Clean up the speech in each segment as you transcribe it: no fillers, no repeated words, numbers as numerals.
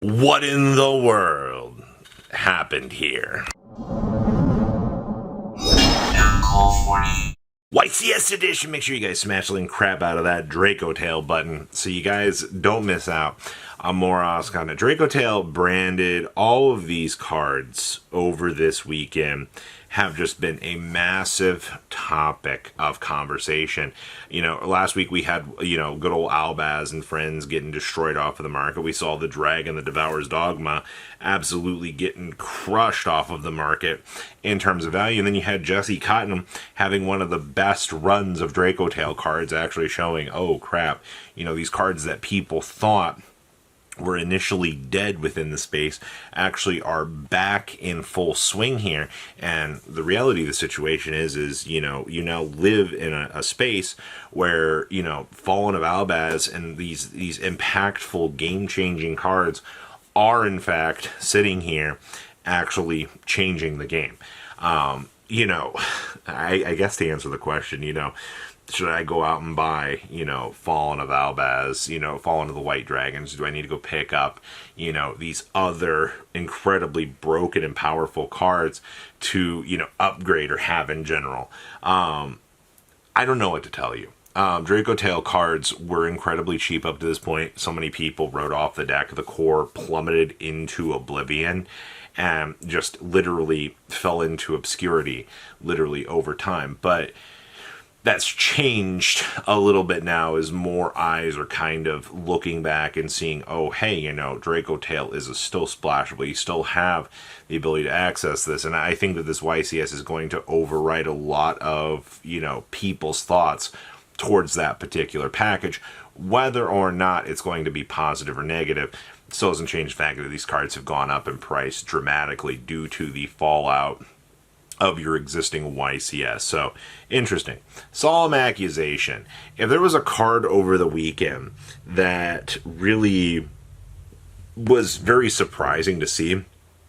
What in the world happened here? YCS edition. Make sure you guys smash the link crap out of that Draco Tail button so you guys don't miss out on more awesome content. Draco Tail branded all of these cards over this weekend have just been a massive topic of conversation. You know, last week we had, good old Albaz and friends getting destroyed off of the market. We saw the Dragon, the Devourer's Dogma, absolutely getting crushed off of the market in terms of value. And then you had Jesse Cotton having one of the best runs of Draco Tail cards, actually showing, oh crap, these cards that people thought were initially dead within the space actually are back in full swing here. And the reality of the situation is you now live in a space where, Fallen of Albaz and these impactful game-changing cards are in fact sitting here actually changing the game. I guess to answer the question, should I go out and buy, Fallen of Albaz, Fallen of the White Dragons? Do I need to go pick up, these other incredibly broken and powerful cards to, upgrade or have in general? I don't know what to tell you. Draco Tail cards were incredibly cheap up to this point. So many people wrote off the deck. The core plummeted into oblivion and just literally fell into obscurity, literally over time. But that's changed a little bit now as more eyes are kind of looking back and seeing, oh, hey, Draco Tail is still splashable. You still have the ability to access this. And I think that this YCS is going to override a lot of, people's thoughts towards that particular package. Whether or not it's going to be positive or negative still doesn't change the fact that these cards have gone up in price dramatically due to the fallout of your existing YCS. So, interesting. Solemn Accusation. If there was a card over the weekend that really was very surprising to see,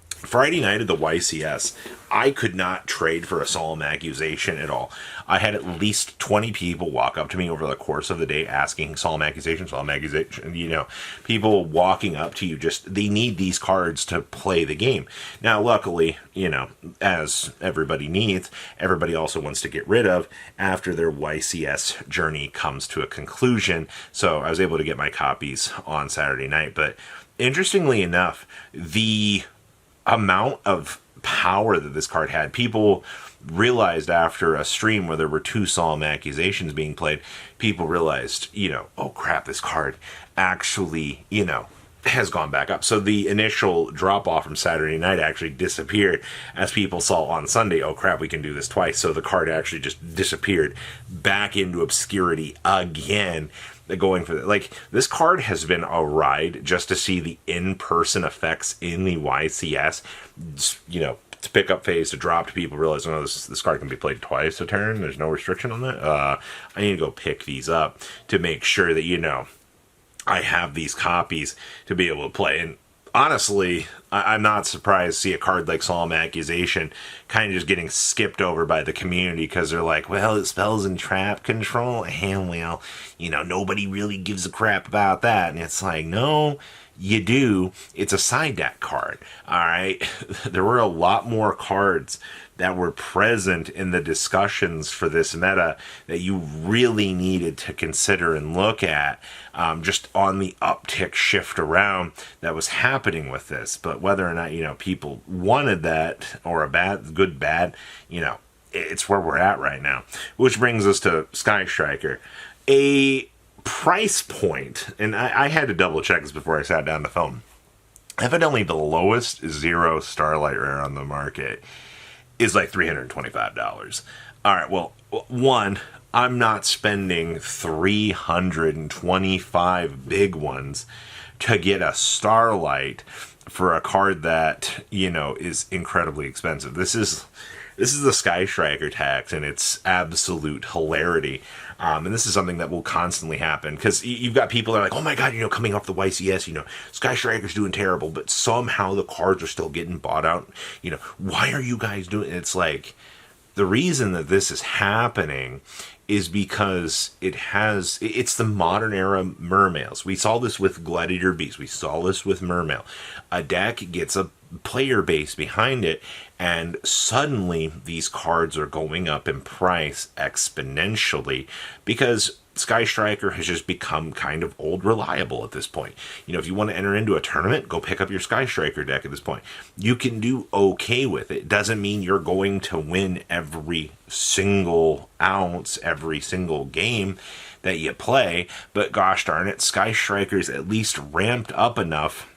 Friday night at the YCS, I could not trade for a Solemn Accusation at all. I had at least 20 people walk up to me over the course of the day asking Solemn Accusation. People walking up to you, they need these cards to play the game. Now, luckily, as everybody needs, everybody also wants to get rid of after their YCS journey comes to a conclusion. So I was able to get my copies on Saturday night. But interestingly enough, the amount of power that this card had, people realized after a stream where there were 2 Solemn Accusations being played, people realized, oh crap, this card actually, has gone back up. So the initial drop off from Saturday night actually disappeared as people saw on Sunday, oh crap, we can do this twice. So the card actually just disappeared back into obscurity again. Going for that, this card has been a ride just to see the in-person effects in the YCS. To pick up phase, to drop, to people realize, oh, this card can be played twice a turn. There's no restriction on that. I need to go pick these up to make sure that I have these copies to be able to play. And honestly, I'm not surprised to see a card like Solemn Accusation kind of just getting skipped over by the community because they're like, well, it spells in trap control, and well, nobody really gives a crap about that. And it's like, no, you do. It's a side deck card, all right? There were a lot more cards that were present in the discussions for this meta that you really needed to consider and look at, just on the uptick shift around that was happening with this. But whether or not, people wanted that or good, bad, it's where we're at right now. Which brings us to Sky Striker. A price point, and I had to double check this before I sat down to film. Evidently, the lowest 0 Starlight Rare on the market is like $325. All right, well, one, I'm not spending 325 big ones to get a Starlight for a card that, is incredibly expensive. This is the Sky Striker tax, and it's absolute hilarity. And this is something that will constantly happen because you've got people that are like, oh my god, coming off the YCS, Sky Striker's doing terrible, but somehow the cards are still getting bought out. Why are you guys doing it? It's like, the reason that this is happening is because it's the modern era mermails. We saw this with Gladiator Beast. We saw this with Mermail. A deck gets a player base behind it, and suddenly these cards are going up in price exponentially because Sky Striker has just become kind of old reliable at this point. You know, if you want to enter into a tournament, go pick up your Sky Striker deck at this point. You can do okay with it. Doesn't mean you're going to win every single ounce, every single game that you play, but gosh darn it, Sky Striker's at least ramped up enough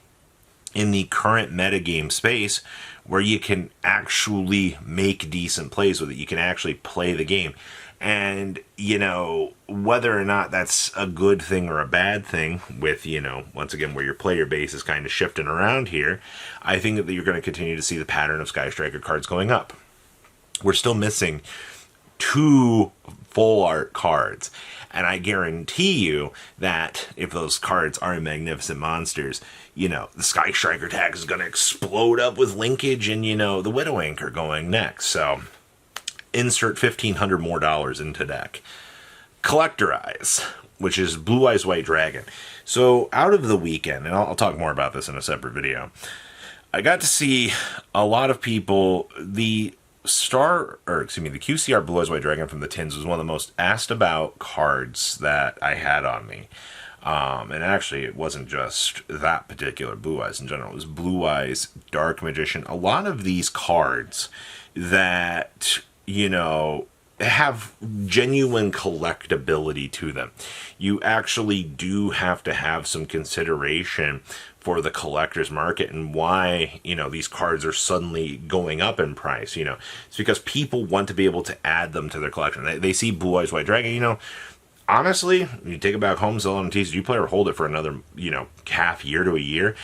in the current metagame space where you can actually make decent plays with it. You can actually play the game. And, you know, whether or not that's a good thing or a bad thing with, you know, once again, where your player base is kind of shifting around here, I think that you're going to continue to see the pattern of Sky Striker cards going up. We're still missing 2 full art cards. And I guarantee you that if those cards are magnificent monsters, you know, the Sky Striker tag is going to explode up with linkage and, you know, the Widow Anchor going next. So insert $1,500 more into deck. Collector Eyes, which is Blue Eyes White Dragon. So out of the weekend, and I'll talk more about this in a separate video, I got to see a lot of people, the QCR Blue Eyes White Dragon from the tins was one of the most asked about cards that I had on me. And actually, it wasn't just that particular Blue Eyes in general. It was Blue Eyes, Dark Magician. A lot of these cards that, you know, have genuine collectability to them. You actually do have to have some consideration for the collector's market and why, you know, these cards are suddenly going up in price. You know, it's because people want to be able to add them to their collection. They see Blue Eyes White Dragon, you know, honestly, you take it back home, sell it on TCG Player, or hold it for another, you know, half year to a year.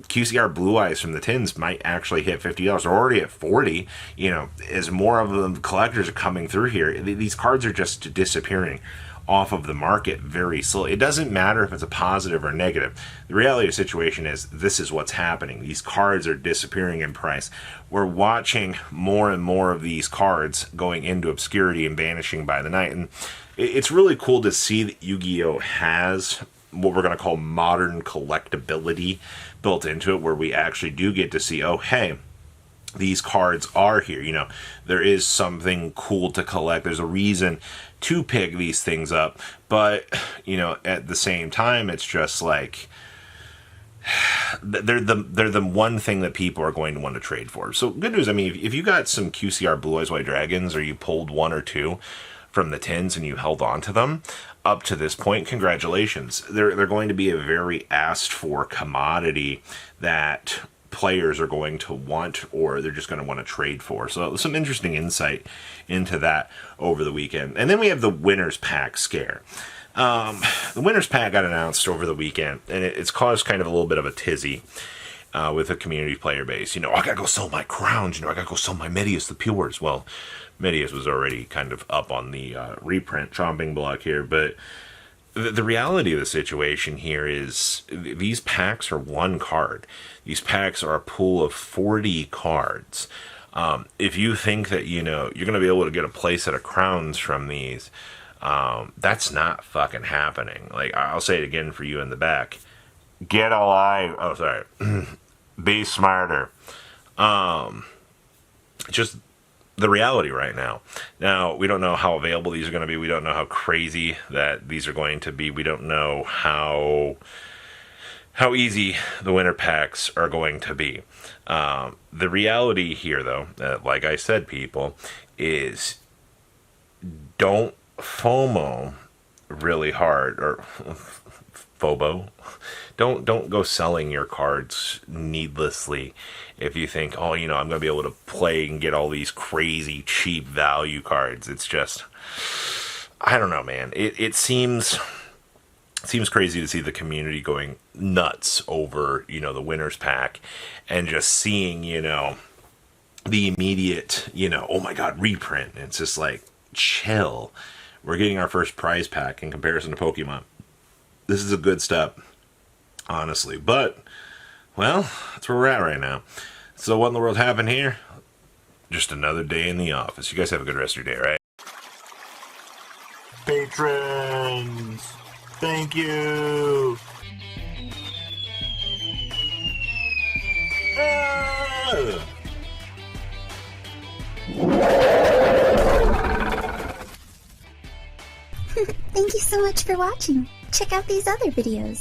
QCR Blue Eyes from the tins might actually hit $50. They're already at $40. You know, as more of the collectors are coming through here, these cards are just disappearing off of the market very slowly. It doesn't matter if it's a positive or negative. The reality of the situation is this is what's happening. These cards are disappearing in price. We're watching more and more of these cards going into obscurity and vanishing by the night. And it's really cool to see that Yu-Gi-Oh! Has what we're going to call modern collectability built into it, where we actually do get to see, oh, hey, these cards are here. You know, there is something cool to collect. There's a reason to pick these things up. But, you know, at the same time, it's just like they're the one thing that people are going to want to trade for. So good news. I mean, if you got some QCR Blue Eyes White Dragons, or you pulled 1 or 2 from the tins and you held on to them up to this point, congratulations. They're going to be a very asked for commodity that players are going to want, or they're just going to want to trade for. So some interesting insight into that over the weekend. And then we have the Winners Pack scare. The Winners Pack got announced over the weekend, and it's caused kind of a little bit of a tizzy with a community player base. You know, I gotta go sell my crowns. You know, I gotta go sell my Medius the Pures. Well, Medius was already kind of up on the reprint chomping block here, but the reality of the situation here is these packs are 1 card. These packs are a pool of 40 cards. If you think that, you know, you're going to be able to get a place at a crowns from these, that's not fucking happening. Like, I'll say it again for you in the back. Get alive. Oh, sorry. Be smarter. Just the reality right now. Now, we don't know how available these are going to be. We don't know how crazy that these are going to be. We don't know how easy the winter packs are going to be. The reality here, though, like I said, people, is don't FOMO really hard, or FOBO. Don't go selling your cards needlessly if you think, oh, you know, I'm going to be able to play and get all these crazy cheap value cards. It's just, I don't know, man. It seems crazy to see the community going nuts over, you know, the Winners Pack, and just seeing, you know, the immediate, you know, oh my God, reprint. And it's just like, chill. We're getting our first prize pack in comparison to Pokemon. This is a good step, honestly. But, well, that's where we're at right now. So what in the world happened here? Just another day in the office. You guys have a good rest of your day, all right? Patrons, thank you. Thank you so much for watching. Check out these other videos.